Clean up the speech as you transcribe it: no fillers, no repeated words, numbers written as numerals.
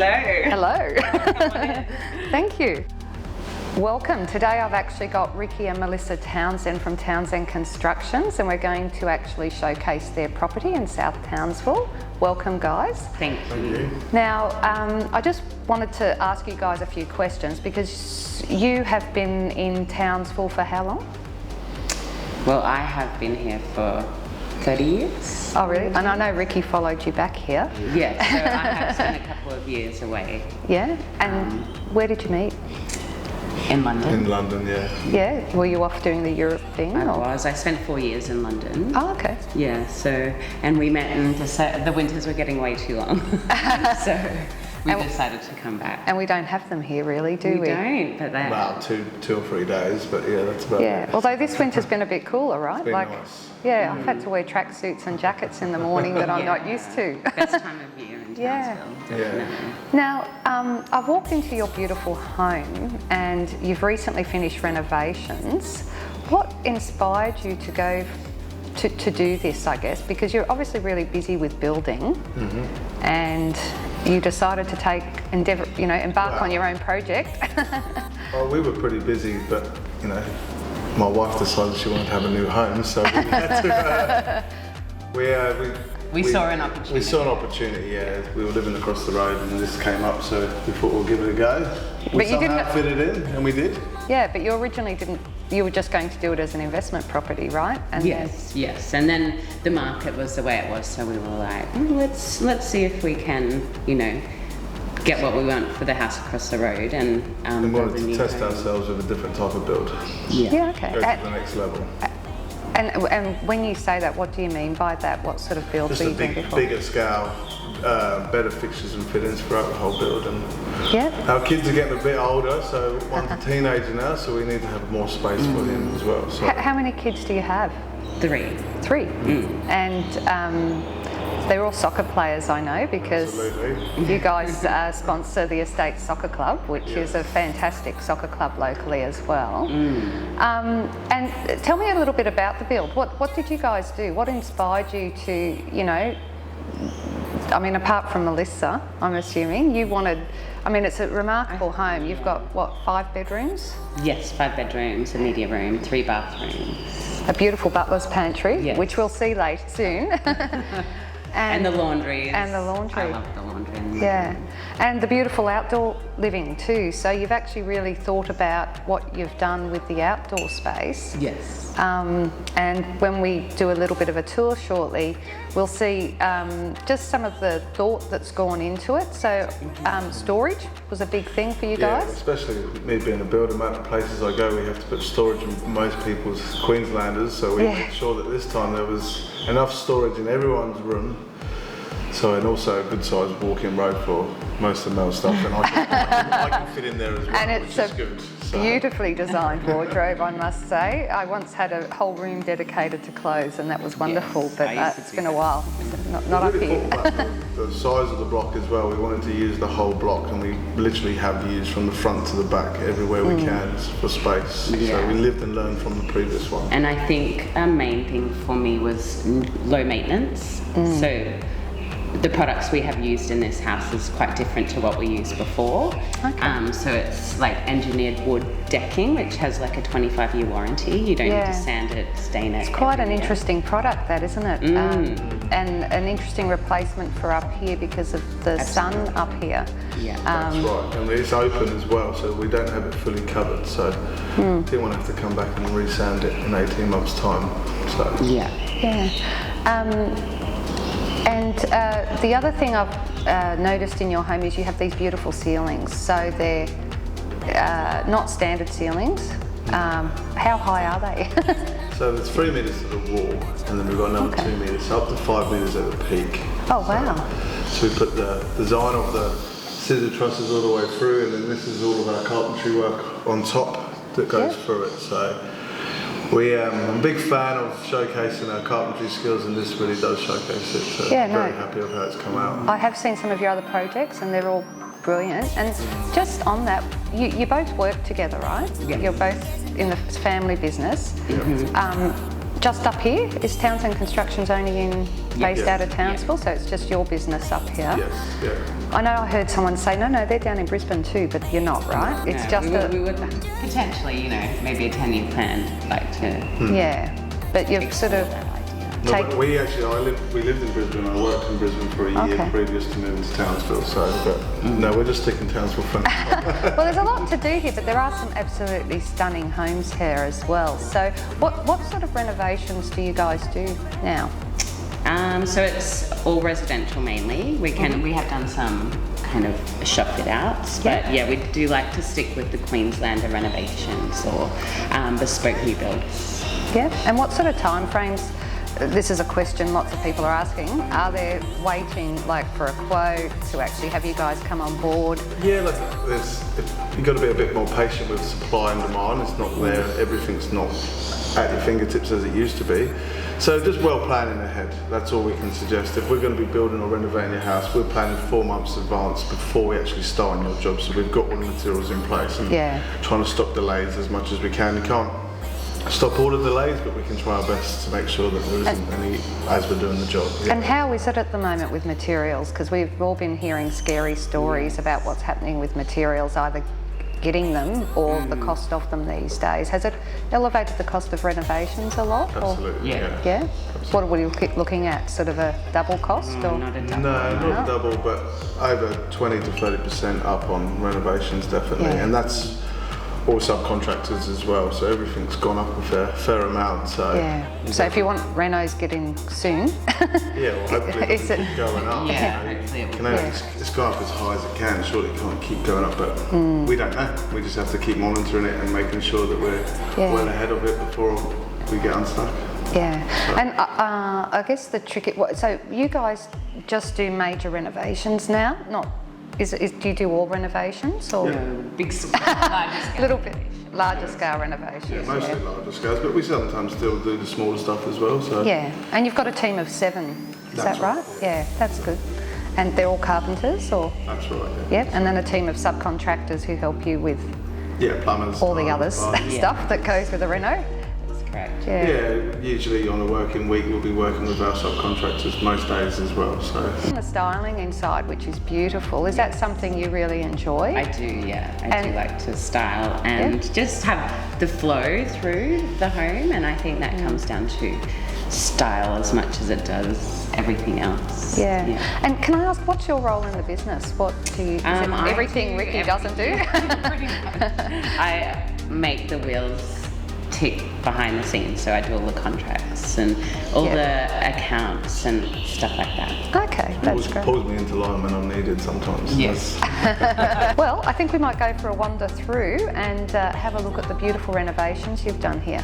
Hello. Hello. Thank you. Welcome. Today I've actually got Ricky and Melissa Townsend from Townsend Constructions, and we're going to actually showcase their property in South Townsville. Welcome, guys. Thank you. Now, I just wanted to ask you guys a few questions because you have been in Townsville for how long? Well, I have been here for 30 years. Oh, really? And I know Ricky followed you back here. Yeah, so I have spent a couple of years away. Yeah? And where did you meet? In London. In London, yeah. Yeah? Were you off doing the Europe thing? I was. I spent 4 years in London. Oh, okay. Yeah, so, and we met and decided the winters were getting way too long. So we decided to come back. And we don't have them here really, do we? We don't, but that... Well, two or 3 days, but yeah, that's about it. Although this winter's been a bit cooler, right? It's been nice. Yeah, I've had to wear tracksuits and jackets in the morning that I'm not used to. Best time of year in Townsville. Yeah. Now, I've walked into your beautiful home and you've recently finished renovations. What inspired you to go to do this, I guess? Because you're obviously really busy with building and you decided to embark on your own project. Well, we were pretty busy, but, you know, my wife decided she wanted to have a new home, so we had to... We saw an opportunity. We saw an opportunity, yeah. We were living across the road and this came up, so we thought we'll give it a go. We somehow fit it in, and we did. Yeah, but you originally didn't, you were just going to do it as an investment property, right? And yes. And then the market was the way it was, so we were like, let's see if we can, you know, get what we want for the house across the road and we wanted to test ourselves with a different type of build. Yeah, okay. Go to the next level. And when you say that, what do you mean by that? What sort of build Just were a you thinking for? bigger scale, better fixtures and fittings throughout the whole build. And our kids are getting a bit older, so one's a teenager now, so we need to have more space for him as well. So. How many kids do you have? 3. 3? And they're all soccer players, I know, because you guys sponsor the Estate Soccer Club, which is a fantastic soccer club locally as well. And tell me a little bit about the build. What did you guys do? What inspired you to, you know, I mean, apart from Melissa, I'm assuming, you wanted, I mean, it's a remarkable home. You've got, what, 5 bedrooms? Yes, 5 bedrooms, a media room, 3 bathrooms. A beautiful butler's pantry, yes. which we'll see later soon. And the laundry. And the laundry. I love the laundry. Yeah, and the beautiful outdoor living too. So you've actually really thought about what you've done with the outdoor space. Yes. And when we do a little bit of a tour shortly, we'll see just some of the thought that's gone into it. So storage was a big thing for you guys? Yeah, especially me being a builder, amount of places I go, we have to put storage in most people's Queenslanders, so we made sure that this time there was enough storage in everyone's room. So, and also a good sized walk-in road for most of Mel's stuff, and I can fit in there as well, and it's which is good. So. Beautifully designed wardrobe, I must say. I once had a whole room dedicated to clothes, and that was wonderful. But it's been a while. Not up here. The size of the block as well. We wanted to use the whole block, and we literally have used from the front to the back everywhere we can for space. Yeah. So we lived and learned from the previous one. And I think a main thing for me was low maintenance. So the products we have used in this house is quite different to what we used before. Okay. So it's like engineered wood decking, which has like a 25-year warranty. You don't need to sand it, stain it. It's quite an interesting product, that, isn't it? And an interesting replacement for up here because of the sun up here. Yeah, that's right. And it's open as well, so we don't have it fully covered. So didn't want to have to come back and resand it in 18 months' time. So And the other thing I've noticed in your home is you have these beautiful ceilings. So they're not standard ceilings. How high are they? So there's 3 metres to the wall, and then we've got another 2 metres, up to 5 metres at the peak. Oh wow! So we put the design of the scissor trusses all the way through, and then this is all of our carpentry work on top that goes through it. So I'm a big fan of showcasing our carpentry skills, and this really does showcase it. So very happy with how it's come out. I have seen some of your other projects, and they're all brilliant. And just on that, you both work together, right? Yeah. You're both in the family business. just up here? Is Townsend Construction's only based Yeah. out of Townsville, so it's just your business up here? Yes, yeah. I know I heard someone say, no, they're down in Brisbane too, but you're not, right? It's No, just we would potentially, you know, maybe a 10-year plan, like to yeah, but you've sort of No, take. but we lived in Brisbane. I worked in Brisbane for a year Okay. previous to moving to Townsville. So, but no, we're just sticking Townsville for now. Well, there's a lot to do here, but there are some absolutely stunning homes here as well. So, what sort of renovations do you guys do now? So it's all residential mainly. We have done some kind of shop fit outs, but yeah, we do like to stick with the Queenslander renovations or bespoke new builds. Yeah, and what sort of timeframes? This is a question lots of people are asking. Are they waiting like for a quote to actually have you guys come on board? Yeah, like you've got to be a bit more patient with supply and demand. It's not there. Everything's not at your fingertips as it used to be. So just well planning ahead. That's all we can suggest. If we're going to be building or renovating your house, we're planning 4 months in advance before we actually start on your job. So we've got all the materials in place and trying to stop delays as much as we can. You can't stop all the delays, but we can try our best to make sure that there isn't any as we're doing the job. Yeah. And how is it at the moment with materials? Because we've all been hearing scary stories about what's happening with materials, either getting them or the cost of them these days. Has it elevated the cost of renovations a lot? Absolutely. Yeah. Yeah? What are we looking at? Sort of a double cost? or? Not a double. No, not double, but over 20 to 30% up on renovations, definitely. Yeah. And that's all subcontractors as well, so everything's gone up a fair amount. So Yeah. So if you want renos getting soon, yeah, well, hopefully it Is can it- keep going up. Yeah, you know. hopefully it will. Can only- it's gone up as high as it can. Surely it can't keep going up, but we don't know. We just have to keep monitoring it and making sure that we're well ahead of it before we get unstuck. yeah. And I guess the tricky. So you guys just do major renovations now? Not. Do you do all renovations or Big scale, larger scale. little bit larger scale renovations? Yeah, mostly larger scales, but we sometimes still do the smaller stuff as well. So Yeah, and you've got a team of 7. Is That's that right? right. Yeah, that's good. And they're all carpenters, or that's right. Yeah, and then a team of subcontractors who help you with yeah, plumbers. all the tiles, others bars. stuff that goes with a reno. That's correct. Yeah, usually on a working week we'll be working with our subcontractors most days as well. So And the styling inside, which is beautiful, is that something you really enjoy? I do, yeah. I And- do like to style and just have the flow through the home, and I think that comes down to style as much as it does everything else. Yeah. And can I ask, what's your role in the business? What do you? Is it I everything do Ricky doesn't do? Pretty much. I make the wheels tick behind the scenes, so I do all the contracts and all the accounts and stuff like that. Okay, that's great. pulls me into line when I'm needed sometimes. Yes. Well, I think we might go for a wander through and have a look at the beautiful renovations you've done here.